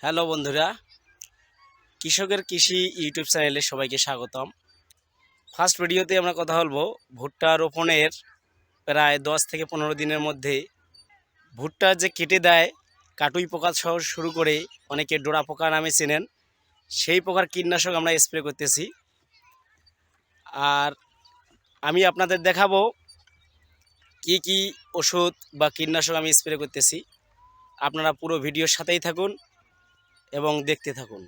Hello বন্ধুরা, কৃষকের কৃষি ইউটিউব চ্যানেলে সবাইকে স্বাগতম। ফার্স্ট ভিডিওতে আমরা কথা বলবো ভুট্টা রোপণের প্রায় 10 থেকে 15 দিনের মধ্যে ভুট্টা যে কেটে দেয় কাটুই পোকা সহ শুরু করে অনেকে ডোরা পোকা নামে চেনেন, সেই পোকার কীটনাশক আমরা স্প্রে করতেছি। আর আমি আপনাদের দেখাবো কি কি ওষুধ বা কীটনাশক আমি স্প্রে করতেছি। আপনারা পুরো ভিডিওর সাথেই থাকুন এবং দেখতে থাকুন।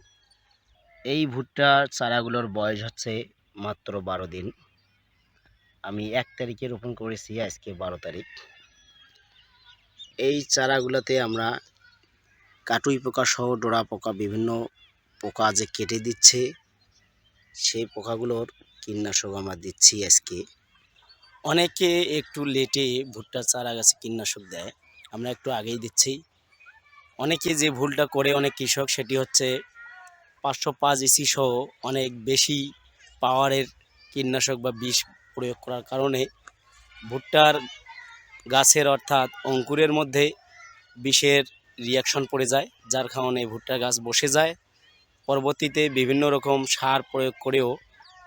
এই ভুট্টার চারাগুলোর বয়স হচ্ছে মাত্র 12 দিন। আমি 1 তারিখে রোপণ করেছি, আজকে 12 তারিখ। এই চারাগুলোতে আমরা কাটুই পোকা সহ ডোরা পোকা বিভিন্ন পোকা যে কেটে দিচ্ছে, সেই পোকাগুলোর কীটনাশক আমরা দিচ্ছি আজকে। অনেকে একটু লেটে ভুট্টার চারা গাছে কীটনাশক দেয়, আমরা একটু আগেই দিচ্ছি। অনেকে যে ভুলটা করে অনেক কৃষক, সেটি হচ্ছে 505 ইসি সহ অনেক বেশি পাওয়ারের কীটনাশক বা বিষ প্রয়োগ করার কারণে ভুট্টার গাছের অর্থাৎ অঙ্কুরের মধ্যে বিষের রিয়াকশন পড়ে যায়, যার কারণে ভুট্টার গাছ বসে যায়। পরবর্তীতে বিভিন্ন রকম সার প্রয়োগ করেও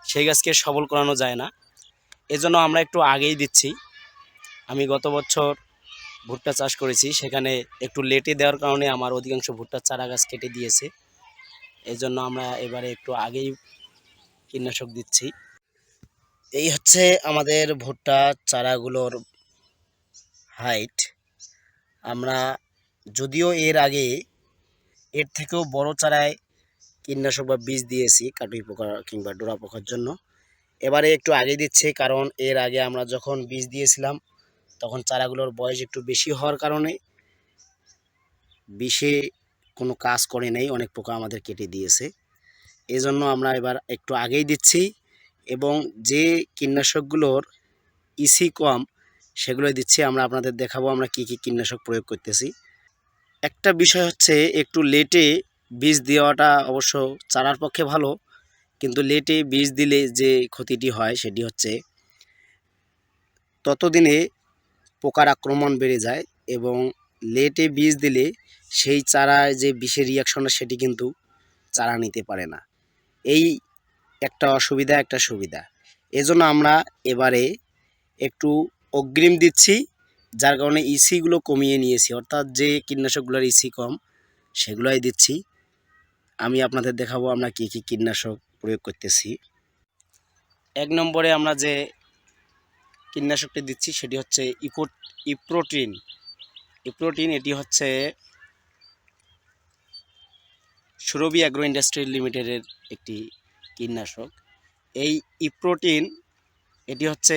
সেই গাছকে সবল করানো যায় না। এজন্য আমরা একটু আগেই দিচ্ছি। আমি গত বছর ভুট্টা চাষ করেছি, সেখানে একটু লেটে দেওয়ার কারণে আমার অধিকাংশ ভুট্টার চারা গাছ কেটে দিয়েছে। এই জন্য আমরা এবারে একটু আগেই কীটনাশক দিচ্ছি। এই হচ্ছে আমাদের ভুট্টা চারাগুলোর হাইট। আমরা যদিও এর আগে এর থেকেও বড় চারায় কীটনাশক বা বীজ দিয়েছি কাটুই পোকা কিংবা ডোরা পোকার জন্য। এবারে একটু আগে দিচ্ছে, কারণ এর আগে আমরা যখন বীজ দিয়েছিলাম তখন চারাগুলোর বয়স একটু বেশি হওয়ার কারণে বিষে কোনো কাজ করে নেই, অনেক পোকা আমাদের কেটে দিয়েছে। এজন্য আমরা এবার একটু আগেই দিচ্ছি এবং যে কীটনাশকগুলোর ইসি কম সেগুলোই দিচ্ছি। আমরা আপনাদের দেখাবো আমরা কি কি কীটনাশক প্রয়োগ করতেছি। একটা বিষয় হচ্ছে, একটু লেটে বীজ দেওয়াটা অবশ্য চারার পক্ষে ভালো, কিন্তু লেটে বীজ দিলে যে ক্ষতিটি হয় সেটি হচ্ছে ততদিনে পোকার আক্রমণ বেড়ে যায় এবং লেটে বীজ দিলে সেই চারায় যে বিষের রিয়াকশনটা সেটি কিন্তু চারা নিতে পারে না। এই একটা অসুবিধা, একটা সুবিধা। এজন্য আমরা এবারে একটু অগ্রিম দিচ্ছি, যার কারণে ইসিগুলো কমিয়ে নিয়েছি, অর্থাৎ যে কীটনাশকগুলোর ইসি কম সেগুলোই দিচ্ছি। আমি আপনাদের দেখাবো আমরা কি কি কীটনাশক প্রয়োগ করতেছি। 1 নম্বরে আমরা যে কীটনাশকটি দিচ্ছি সেটি হচ্ছে ইপ্রোটিন। ইপ্রোটিন এটি হচ্ছে সুরভি অ্যাগ্রো ইন্ডাস্ট্রি লিমিটেডের একটি কীটনাশক। এই ইপ্রোটিন এটি হচ্ছে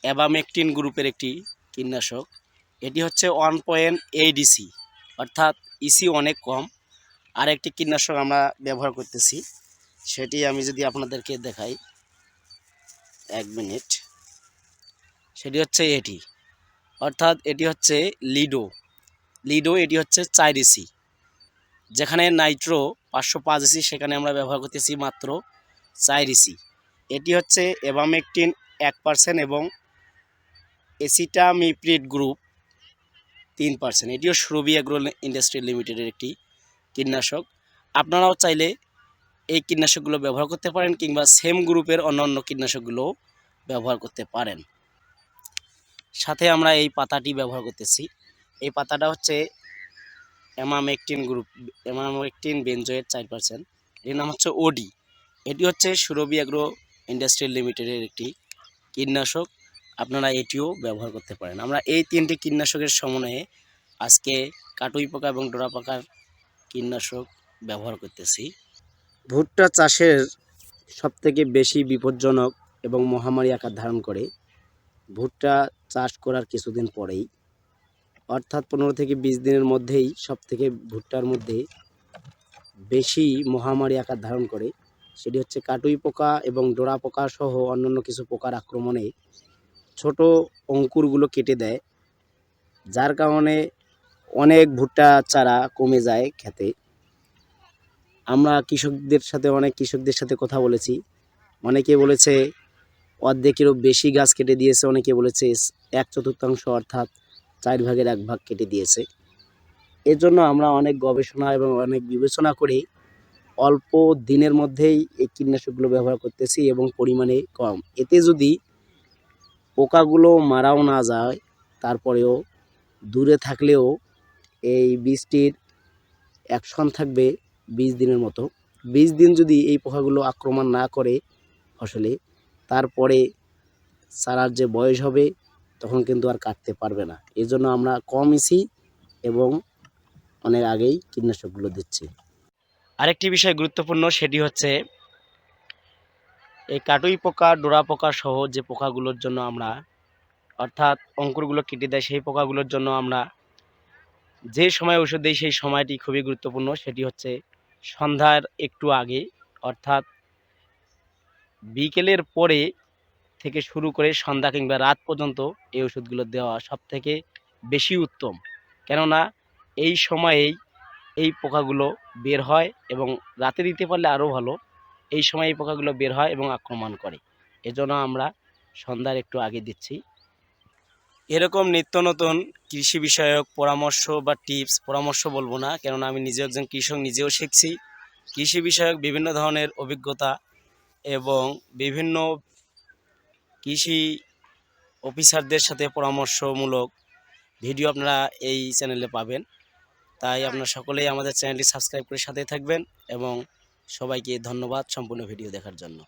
অ্যাবামেকটিন গ্রুপের একটি কীটনাশক। এটি হচ্ছে 1.8 ইসি, অর্থাৎ ইসি অনেক কম। আর একটি কীটনাশক আমরা ব্যবহার করতেছি, সেটি আমি যদি আপনাদেরকে দেখাই 1 মিনিট। সেটি হচ্ছে এটি, অর্থাৎ এটি হচ্ছে লিডো। এটি হচ্ছে 4 ইসি। যেখানে নাইট্রো 505 ইসি, সেখানে আমরা ব্যবহার করতেছি মাত্র 4 ইসি। এটি হচ্ছে এভামেকটিন 1% এবং এসিটামিপ্রিড গ্রুপ 3%। এটিও সুরভি অ্যাগ্রো ইন্ডাস্ট্রি লিমিটেডের একটি কীটনাশক। আপনারাও চাইলে এই কীটনাশকগুলো ব্যবহার করতে পারেন কিংবা সেম গ্রুপের অন্যান্য কীটনাশকগুলো ব্যবহার করতে পারেন। সাথে আমরা এই পাতাটি ব্যবহার করতেছি। এই পাতাটা হচ্ছে অ্যামামেকটিন বেনজয়েড 4%। এর নাম হচ্ছে ওডি। এটি হচ্ছে সুরভি অ্যাগ্রো ইন্ডাস্ট্রি লিমিটেডের একটি কীটনাশক। আপনারা এটিও ব্যবহার করতে পারেন। আমরা এই 3টি কীটনাশকের সমন্বয়ে আজকে কাটুই পোকা এবং ডোরা পোকার কীটনাশক ব্যবহার করতেছি। ভুট্টা চাষের সবথেকে বেশি বিপজ্জনক এবং মহামারী আকার ধারণ করে ভুট্টা চাষ করার কিছুদিন পরেই, অর্থাৎ 15 থেকে 20 দিনের মধ্যেই সবথেকে ভুট্টার মধ্যে বেশি মহামারী আকার ধারণ করে। সেটি হচ্ছে কাটুই পোকা এবং ডোরা পোকা সহ অন্যান্য কিছু পোকার আক্রমণে ছোট অঙ্কুরগুলো কেটে দেয়, যার কারণে অনেক ভুট্টা চারা কমে যায় খেতে। আমরা অনেক কৃষকদের সাথে কথা বলেছি। অনেকে বলেছে অর্ধেকেরও বেশি গাছ কেটে দিয়েছে, অনেকে বলেছে 1/4 অর্থাৎ 4 ভাগের 1 ভাগ কেটে দিয়েছে। এজন্য আমরা অনেক গবেষণা এবং অনেক বিবেচনা করে অল্প দিনের মধ্যেই এই কীটনাশকগুলো ব্যবহার করতেছি এবং পরিমাণে কম। এতে যদি পোকাগুলো মারাও না যায়, তারপরেও দূরে থাকলেও এই বীজটির অ্যাকশন থাকবে 20 দিনের মতো। 20 দিন যদি এই পোকাগুলো আক্রমণ না করে ফসলে, তারপরে চারার যে বয়স হবে তখন কিন্তু আর কাটতে পারবে না। এজন্য আমরা কমইছি এবং অনেক আগেই কীটনাশকগুলো দিচ্ছি। আরেকটি বিষয় গুরুত্বপূর্ণ, সেটি হচ্ছে এই কাটুই পোকা, ডোরা পোকা সহ যে পোকাগুলোর জন্য আমরা, অর্থাৎ অঙ্কুরগুলো কেটে দেয় সেই পোকাগুলোর জন্য আমরা যে সময় ওষুধ দিই সেই সময়টি খুবই গুরুত্বপূর্ণ। সেটি হচ্ছে সন্ধ্যার একটু আগে, অর্থাৎ বিকেলের পরে থেকে শুরু করে সন্ধ্যা কিংবা রাত পর্যন্ত এই ওষুধগুলো দেওয়া সবথেকে বেশি উত্তম। কেননা এই সময়েই এই পোকাগুলো বের হয় এবং রাতে দিতে পারলে আরও ভালো। এই সময় এই পোকাগুলো বের হয় এবং আক্রমণ করে। এজন্য আমরা সন্ধ্যার একটু আগে দিচ্ছি। এরকম নিত্য নতুন কৃষি বিষয়ক পরামর্শ বা টিপস, পরামর্শ বলবো না, কেননা আমি নিজে একজন কৃষক, নিজেও শিখছি। কৃষি বিষয়ক বিভিন্ন ধরনের অভিজ্ঞতা এবং বিভিন্ন কৃষি অফিসারদের সাথে পরামর্শমূলক ভিডিও আপনারা এই চ্যানেলে পাবেন। তাই আপনারা সকলেই আমাদের চ্যানেলটি সাবস্ক্রাইব করে সাথে থাকবেন এবং সবাইকে ধন্যবাদ সম্পূর্ণ ভিডিও দেখার জন্য।